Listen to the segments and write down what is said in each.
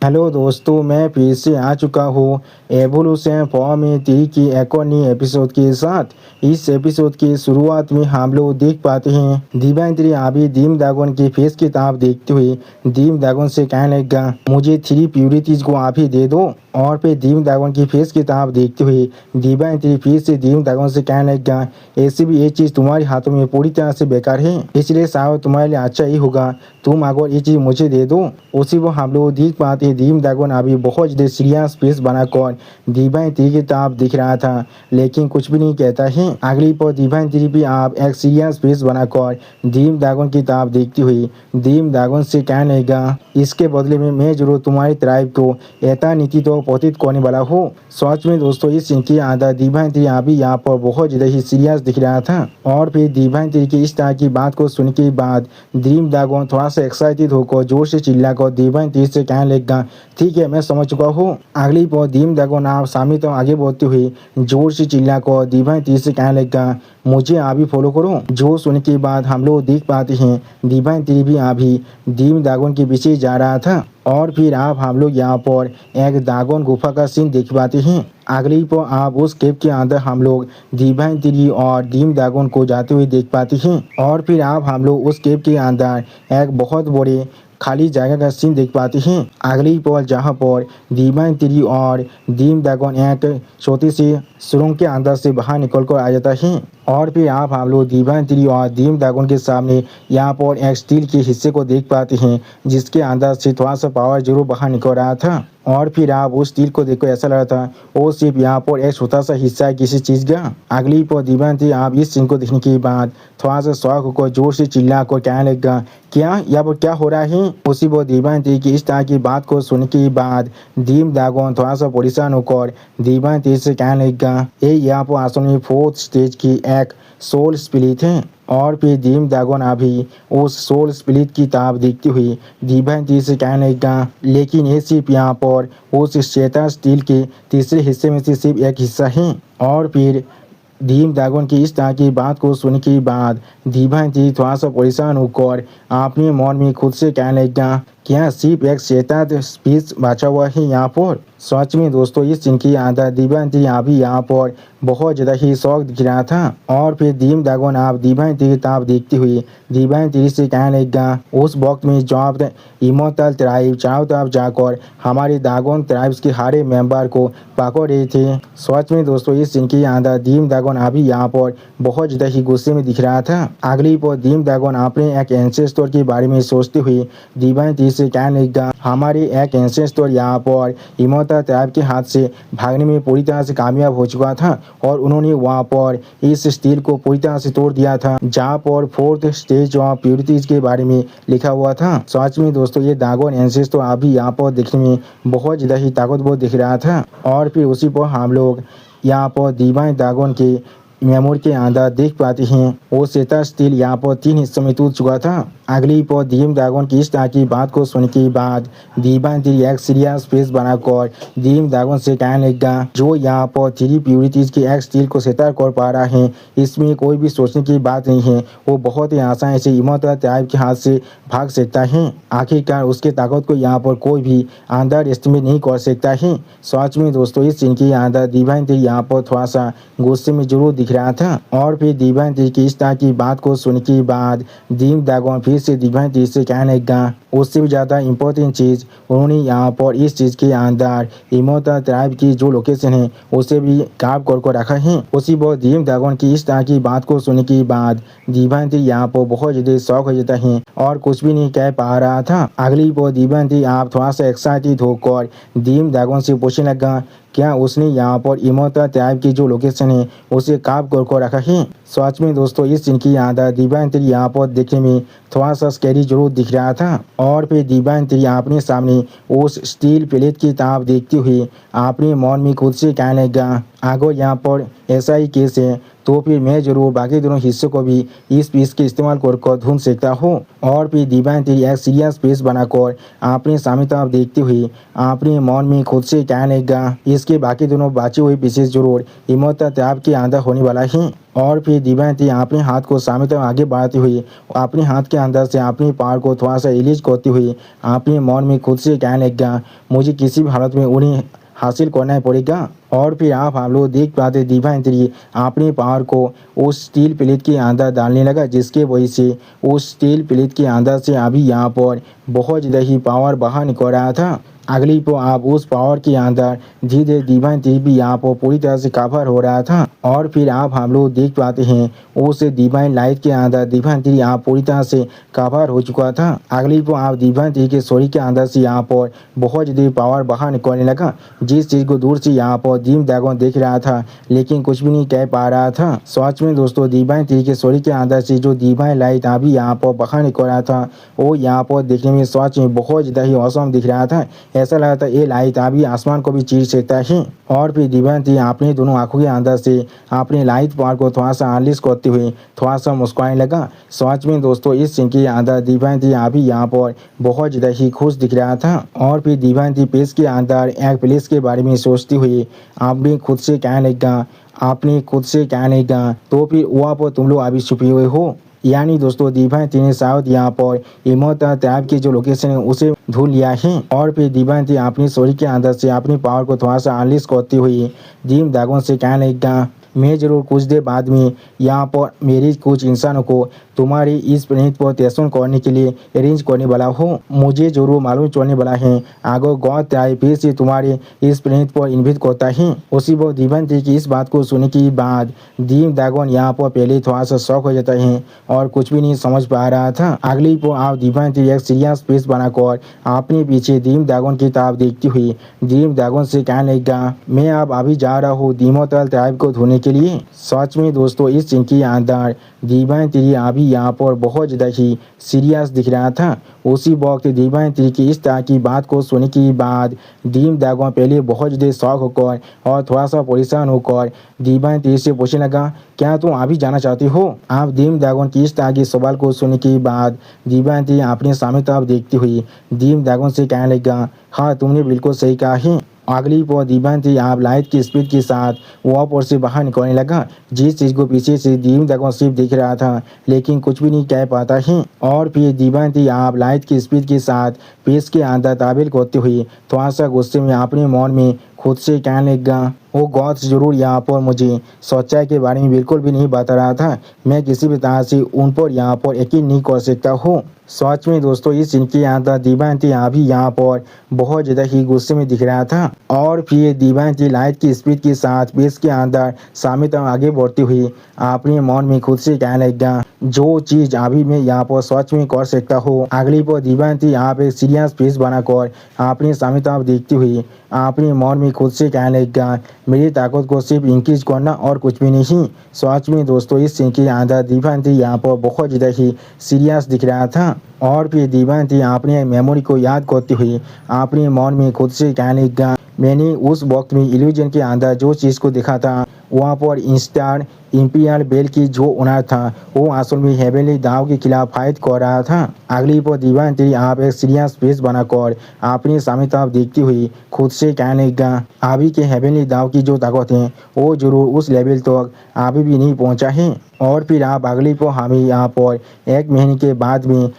Hello दोस्तों, मैं फिर से आ चुका हूँ एवोल्यूशन फॉर्म 3 की एक और नई एपिसोड के साथ। इस एपिसोड की शुरुआत में हम लोग देख पाते हैं दिव्यांत्री अभी दीम दागोन की फेस किताब देखते हुए दीम दागोन से कहने लगा, मुझे 3 प्यूरिटीज को आप ही दे दो। और फिर दीम दागोन की फेस किताब देखते हुए दिव्यांत्री फिर से दीम दागोन से कहने लगा, ऐसी भी ये चीज तुम्हारे हाथों में पूरी तरह से बेकार है, इसलिए शायद तुम्हारे लिए अच्छा ही होगा तुम अगर ये चीज मुझे दे दो। उसी को हम लोग देख पाते दीम दागोन अभी बहुत ज्यादा सीरियस फेस बनाकर दिव्यांत्री की तरफ दिख रहा था, लेकिन कुछ भी नहीं कहता है। अगली पर दिव्यांत्री भी आप एक सीरियस फेस बनाकर दीम दागोन की तरफ देखती हुई दीम दागोन से कहने लगा, इसके बदले में मैं जरूर तुम्हारी ट्राइब को ऐसा नीति तो पतित करने वाला हूँ। सच में दोस्तों, इस सीन के अंदर दिव्यांत्री अभी यहाँ पर बहुत ज्यादा ही सीरियस दिख रहा था। और फिर दिव्यांत्री की इस तरह की बात को सुनने के बाद दीम दागोन थोड़ा सा एक्साइटेड होकर जोर से चिल्लाकर दिव्यांत्री से कहने लगा, ठीक है, मैं समझ चुका हूँ। अगली पर दीम दागोन आप सामने तो आगे बढ़ते हुए जोर से चिल्लाकर दिव्यांत्री से कहने लगा, मुझे अभी फॉलो करो। जो सुनने के बाद हम लोग देख पाते हैं दिव्यांत्री भी अभी दीम दागोन के पीछे जा रहा था। और फिर आप हम लोग यहाँ पर एक दागोन गुफा का सीन देख पाते हैं। अगली पर आप उस केव के अंदर हम लोग दिव्यांत्री और दीम दागोन को जाते हुए देख पाते हैं। और फिर आप हम लोग उस केव के अंदर एक बहुत बड़े खाली जगह का सीन देख पाते हैं। अगली पर जहाँ पर दिव्यांत्री और दीम दागोन एक छोटी सी सुरंग के अंदर से बाहर निकल कर आ जाता है। और फिर आप हम लोग दिव्यांत्री और दीम दागोन के सामने यहाँ पर एक स्टील के हिस्से को देख पाते हैं, जिसके अंदर से थोड़ा सा पावर जरूर बाहर निकल रहा था। और फिर आप उस स्टील को देखकर ऐसा लगा था वो सिर्फ यहाँ पर एक छोटा सा हिस्सा है किसी चीज का। अगली पर दिव्यांत्री आप इस सीन को देखने के बाद थोड़ा सा शौक होकर जोर से चिल्ला कर कहने लगा, क्या यहाँ पर क्या हो रहा है। उसी पर दिव्यांत्री की इस तरह की बात को सुनने के बाद दीम दागोन थोड़ा सा परेशान होकर दिव्यांत्री से कहने लगा, ये यहाँ पर असल में 4th स्टेज की एक सोल स्पिरिट है। और फिर दीम दागोन अभी उस सोल स्पिरिट की ताब देखती हुई दिव्यांत्री से कहने लगा, लेकिन ये सिर्फ यहाँ पर उस चेता स्टील के तीसरे हिस्से में से सिर्फ एक हिस्सा है। और फिर दीम दागोन की इस तरह की बात को सुनने के बाद दिव्यांत्री थोड़ा सा परेशान होकर अपने मन में खुद से कहने लगा, क्या सिर्फ एक चेता स्पीच बचा हुआ है यहाँ पर। सच में दोस्तों, इस सीन की अंदर दिव्यांत्री अभी यहाँ पर बहुत ज़्यादा ही शौक दिख रहा था। और फिर दीम दागोन आप दिव्यांत्री की तरफ देखते हुए दिव्यांत्री से कहने लगा, उस वक्त में जब इमोर्टल ट्राइब चारों तरफ जाकर हमारे दागोन ट्राइब्स के हर मेंबर को पकड़ रहे थे। सच में दोस्तों, इस सीन के अंदर दीम दागोन अभी यहाँ पर बहुत ज़्यादा ही गुस्से में दिख रहा था। अगली पर दीम दागोन अपने एक एंसेस्टर के बारे में सोचते हुए दिव्यांत्री से कहने लगा, हमारे एक एंसेस्टर यहाँ पर इमोर्टल ट्राइब के हाथ से भागने में पूरी तरह से कामयाब हो चुका था और उन्होंने वहाँ पर इस स्टील को पूरी तरह से तोड़ दिया था जहाँ पर 4th स्टेज ऑफ प्यूरिटीज के बारे में लिखा हुआ था। सच में दोस्तों, ये दागोन एंसेस्टर अभी यहाँ पर देखने में बहुत ज़्यादा ही ताकतवर दिख रहा था। और फिर उसी पर हम लोग यहाँ पर दिवाइन दागोन के मेमोरी के अंदर देख पाते हैं वो चेता स्टील यहाँ पर 3 हिस्सों में टूट चुका था। अगली पर दीम दागोन की इस तरह की बात को सुनने के बाद दिव्यांत्री एक सीरियस फेस बनाकर दीम दागोन से कहने लगा, जो यहाँ पर 3 प्यूरिटीज के एक स्टील को सेटल कर पा रहा है, इसमें कोई भी सोचने की बात नहीं है। वो बहुत ही आसानी से इमोर्टल ट्राइब के हाथ से भाग सकता है। आखिरकार उसके ताकत को यहाँ पर कोई भी अंडर एस्टिमेट नहीं कर सकता है। सच में दोस्तों, इस सीन के अंदर दिव्यांत्री यहाँ पर थोड़ा सा गुस्से में जरूर दिख रहा था। और फिर दिव्यांत्री की इस तरह की बात को सुनने के बाद दीम दागोन फिर से दिव्यांत्री से कहने लगा, उससे भी ज़्यादा इम्पोर्टेंट चीज़ उन्होंने यहाँ पर इस चीज़ के अंदर इमोर्टल ट्राइब की जो लोकेशन है उसे भी काप कर रखा है। उसी पर दीम दागोन की इस तरह की बात को सुनने के बाद दिव्यांत्री यहाँ पर बहुत ज़्यादा शौक हो जाता है और कुछ भी नहीं कह पा रहा था। अगली पर दिव्यांत्री आप थोड़ा सा एक्साइटेड होकर दीम दागोन से पूछने लगा, क्या उसने यहाँ पर इमोर्टल ट्राइब की जो लोकेशन है उसे काप कर रखा है। सच में दोस्तों, इस सीन की अंदर दिव्यांत्री यहाँ पर देखने में थोड़ा सा स्कैरी जरूर दिख रहा था। और फिर दिव्यांत्री अपने सामने उस स्टील प्लेट की तरफ देखते हुए अपने मन में खुद से कहने लगा, अगर यहाँ पर ऐसा ही केस है तो फिर मैं जरूर बाकी दोनों हिस्सों को भी इस पीस के इस्तेमाल कर ढूंढ सकता हूँ। और फिर दिव्यांती एक सीरियस पीस बनाकर अपने सामने तरफ देखते हुए अपने मन में खुद से कहने लगा, इसके बाकी दोनों बचे हुए पीसेस जरूर हिम्मत त्याग के अंदर होने वाला है। और फिर दिव्यांती अपने हाथ को सामने तरफ आगे बढ़ाते हुए अपने हाथ के अंदर से अपने पावर को थोड़ा सा रिलीज करते हुए अपने मन में खुद से कहने लगा, मुझे किसी भी हालत में उन्हें हासिल करना पड़ेगा। और फिर हम लोग देख पाते दिव्यांती अपने पावर को उस स्टील प्लेट के अंदर डालने लगा, जिसके वजह से उस स्टील प्लेट के अंदर से अभी यहाँ पर बहुत ज़्यादा ही पावर बाहर निकल रहा था। अगली को आप उस पावर के अंदर धीरे धीरे दिव्यांती भी यहाँ पर पूरी तरह से कवर हो रहा था। और फिर आप हम लोग देख पाते हैं उस डिवाइन लाइट के अंदर दिव्यांती यहाँ पूरी तरह से कवर हो चुका था। अगली को आप दिव्यांती के शरीर के अंदर से यहाँ पर बहुत ज़्यादा पावर बाहर निकलने लगा, जिस चीज़ को दूर से यहाँ पर डीम ड्रैगन देख रहा था लेकिन कुछ भी नहीं कह पा रहा था। सच में दोस्तों दिव्यांती के शरीर के अंदर से जो डिवाइन लाइट अभी यहाँ पर बाहर निकल रहा था वो यहाँ पर देखने में सच में बहुत ज़्यादा ही औसम दिख रहा था। ऐसा लगा था ये लाइट अभी आसमान को भी चीर सकता है। और फिर दिव्यांती अपने दोनों आंखों के अंदर से अपने लाइट पावर को थोड़ा सा अनलिश करते हुए थोड़ा सा मुस्कुराने लगा। सच में दोस्तों इस सीन के अंदर दिव्यांती अभी यहाँ पर बहुत ज़्यादा ही खुश दिख रहा था। और फिर दिव्यांती पेज के अंदर एक प्लेस के बारे में सोचते हुए आपने खुद से कहने लगा, तो फिर वहाँ पर तुम लोग अभी छुपे हुए हो। यानी दोस्तों दिव्यांती ने शायद यहाँ पर हिम्मत टैब की जो लोकेशन है उसे ढूंढ लिया है। और फिर दिव्यांती अपने शरीर के अंदर से अपनी पावर को थोड़ा सा अनलिश करते हुए डीम ड्रैगन से कहने लगा, मैं जरूर कुछ देर बाद में यहाँ पर मेरे कुछ इंसानों को तुम्हारी इस प्लेनेट पर टेस्ट करने के लिए अरेंज करने वाला हूँ। मुझे जरूर मालूम चलने वाला है अगर गॉड आए फिर से तुम्हारे इस प्लेनेट पर इन्वाइट करता है। उसी वक्त दिव्यांती की इस बात को सुनने के बाद डीम ड्रैगन यहाँ पर पहले थोड़ा सा शौक हो जाता है और कुछ भी नहीं समझ पा रहा था। अगली को आप दिव्यांती एक सीरियस फेस बनाकर अपने पीछे डीम ड्रैगन की तरफ देखती हुई डीम ड्रैगन से कहने लगा, मैं अब अभी जा रहा हूँ डीमोटल ट्राइब को ढूंढने के लिए। सच में दोस्तों इस सीन के अंदर दिव्यांती अभी यहाँ पर बहुत ज़्यादा ही सीरियस दिख रहा था। उसी वक्त दिव्यांती की इस तरह की बात को सुनने के बाद डीम ड्रैगन पहले बहुत ज़्यादा शौक होकर और थोड़ा सा परेशान होकर दिव्यांती से पूछने लगा, क्या तुम अभी जाना चाहती हो? आप डीम ड्रैगन की इस तरह के सवाल को सुनने के बाद दिव्यांती अपने सामने तरफ देखती हुई डीम ड्रैगन से कहने लगा, हाँ तुमने बिल्कुल सही कहा है। अगली पर दिव्यांती आप लाइट की स्पीड के साथ वहाँ पर से बाहर निकलने लगा, जिस चीज़ को पीछे से डीम ड्रैगन सिर्फ देख रहा था लेकिन कुछ भी नहीं कह पाता है। और फिर दिव्यांती आप लाइट की स्पीड के साथ पेज के अंदर ताबील करते हुए थोड़ा सा गुस्से में अपने मन में खुद से कहने लगा, वो गॉड्स जरूर यहाँ पर मुझे सच्चाई के बारे में बिल्कुल भी नहीं बता रहा था, मैं किसी भी तरह से उन पर यहाँ पर यकीन नहीं कर सकता हूँ। सच में दोस्तों इस सीन के अंदर दिव्यांती अभी यहाँ पर बहुत ज़्यादा ही गुस्से में दिख रहा था। और फिर दिव्यांती लाइट की स्पीड के साथ पेज के अंदर सामने तक आगे बढ़ती हुई अपने मन में खुद से कहने लगा, जो चीज़ अभी मैं यहाँ पर सच में कर सकता हूँ। अगली पर दिव्यांती यहाँ पे सीरियस फेस बनाकर अपने सामने तरफ देखती हुई अपने मन में खुद से कहने लगा, मेरी ताकत को सिर्फ इंक्रीज करना और कुछ भी नहीं। सच में दोस्तों इस सीन के अंदर दिव्यांती यहाँ पर बहुत ज़्यादा ही सीरियस दिख रहा था। और फिर दिव्यांती अपने मेमोरी को याद करते हुए अपने मन में खुद से कहने लगा, मैंने उस वक्त में इल्यूजन के अंदर जो चीज़ को देखा था वहाँ पर इंस्टार इंपीरियल बेल की जो ओनर था वो असल में हेवनली दाव के खिलाफ फाइट कर रहा था। अगली पर दिव्यांती आप एक सीरियस फेस बनाकर अपने सामने तरफ देखती हुई खुद से कहने लगा, अभी के हेवनली दाव की जो ताकत है वो जरूर उस लेवल तक अभी भी नहीं पहुँचा है। और फिर आप अगली को हमें यहाँ पर 1 महीने के बाद में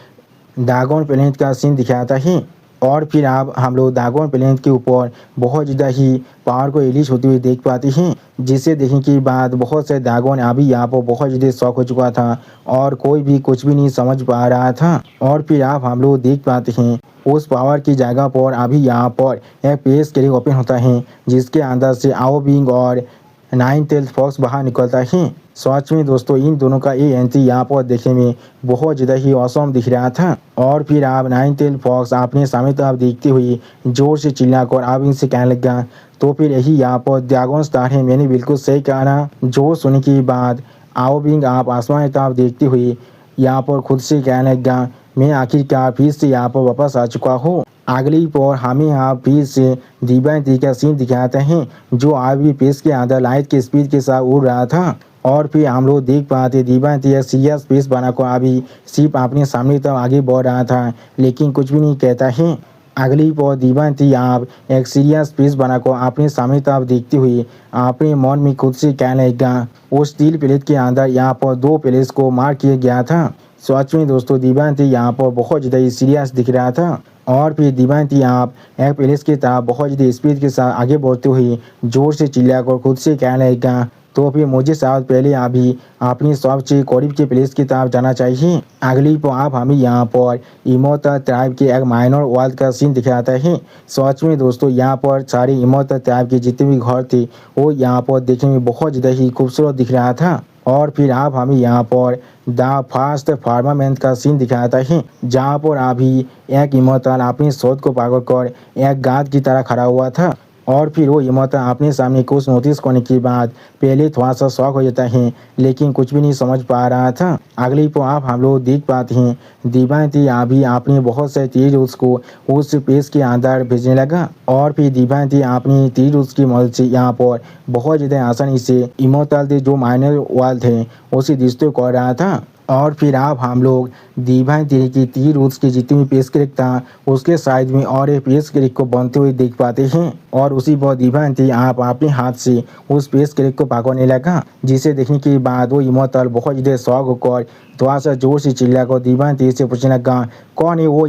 ड्रैगन प्लेनेट का सीन दिखाता है। और फिर आप हम लोग ड्रैगन प्लेनेट के ऊपर बहुत ज़्यादा ही पावर को रिलीज होते हुए देख पाते हैं, जिसे देखने के बाद बहुत से ड्रैगन अभी यहाँ पर बहुत ज़्यादा शौक हो चुका था और कोई भी कुछ भी नहीं समझ पा रहा था। और फिर आप हम लोग देख पाते हैं उस पावर की जगह पर अभी यहाँ पर एक पेज के लिए ओपन होता है, जिसके अंदर से आओ बिंग और 9 टेल्ड फॉक्स बाहर निकलता है। सच में दोस्तों इन दोनों का ये एंट्री यहाँ पर देखने में बहुत ज़्यादा ही औसम दिख रहा था। और फिर आप 9 टेल्ड फॉक्स अपने सामने तरफ देखते हुए जोर से चिल्लाकर आप इनसे कहने लगा, तो फिर यही यहाँ पर ड्रैगन स्टार है, मैंने बिल्कुल सही कहा ना। जो सुनने के बाद आओ बिंग आप आसमान की तरफ देखते हुए यहाँ पर खुद से कहने लगा, मैं आखिरकार फिर से यहाँ पर वापस आ चुका हूँ। अगली पर हमें यहाँ फिर से दिव्यांती का सीन दिखाते हैं जो आज भी पेज के अंदर लाइट की स्पीड के साथ उड़ रहा था। और फिर हम लोग देख पाते दीपांती एक सीरियस फेस बनाकर अभी सिर्फ अपने सामने तक आगे बढ़ रहा था, लेकिन कुछ भी नहीं कहता है। अगली पौ दीपांती आप एक सीरियस फेस बनाकर अपने सामने तरफ देखते हुए अपने मन में खुद से कहने लगा, उस स्टील प्लेट के अंदर यहाँ पर 2 प्लेट्स को मार किया गया था। सच में दोस्तों दीपांती यहाँ पर बहुत ज़्यादा सीरियस दिख रहा था। और फिर दीपांती आप एक प्लेस की तरफ बहुत ज़्यादा स्पीड के साथ आगे बढ़ते हुए जोर से चिल्लाकर खुद से कहने लगा, तो फिर मुझे शायद पहले अभी अपनी सबसे करीब के प्लेस की तरफ जाना चाहिए। अगली पर आप हमें यहाँ पर इमोटल ट्राइब के एक माइनर वर्ल्ड का सीन दिखाता है। सच में दोस्तों यहाँ पर सारे इमोटल ट्राइब के जितने भी घर थे वो यहाँ पर देखने में बहुत ज़्यादा ही खूबसूरत दिख रहा था। और फिर आप हमें यहाँ पर द फास्ट फार्मामेंट का सीन दिखाता है, जहाँ पर अभी एक इमोटल अपनी शोध को पाकर कर एक गार्ड की तरह खड़ा हुआ था। और फिर वो इमोटल अपने सामने कुछ नोटिस करने के बाद पहले थोड़ा सा शॉक हो जाता है, लेकिन कुछ भी नहीं समझ पा रहा था। अगली पर आप हम लोग देख पाते हैं दीपांती अभी अपने बहुत से तीर उसको उस पेज के अंदर भेजने लगा। और फिर दीपांती अपनी तीर उसकी मदद से यहाँ पर बहुत ज़्यादा आसानी से इमोटल थे जो माइनर वाल थे उसे डिस्ट्रॉय कर रहा था। और फिर आप हम लोग दीपांती की तीर उसके जितनी भी पेस क्रिक था उसके साइड में और एक पेस क्रिक को बनते हुए देख पाते हैं। और उसी पर दीपांती आप अपने हाथ से उस पेस क्रिक को पकड़ने लगा, जिसे देखने के बाद वो इमोटल बहुत ज़्यादा शौक होकर थोड़ा सा जोर से चिल्लाकर दीपांती से पूछने लगा, कौन है वो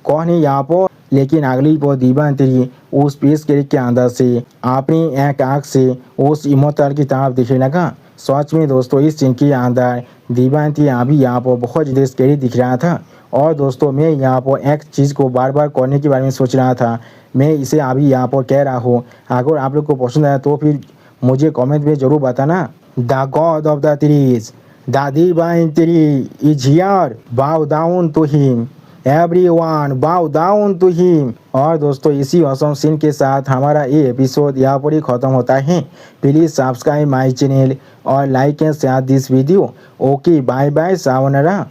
कौन है यहाँ पर। लेकिन अगली पर दीपांती उस पेस क्रिक के अंदर से अपनी एक आँख से उस इमोटल की तरफ देखने लगा। सच में दोस्तों इस सीन के अंदर दीपांती अभी यहाँ पर बहुत ज़्यादा स्कैरी दिख रहा था। और दोस्तों मैं यहाँ पर एक चीज़ को बार बार करने के बारे में सोच रहा था, मैं इसे अभी यहाँ पर कह रहा हूँ। अगर आप लोग को पसंद आया तो फिर मुझे कमेंट में ज़रूर बताना। The god of the trees, the divine tree is here, bow down to him, everyone bow down to him. और दोस्तों इसी ऑसम सीन के साथ हमारा ये एपिसोड यहाँ पर ही ख़त्म होता है। प्लीज़ सब्सक्राइब माय चैनल और like and share this video. Okay bye bye, सावनरा।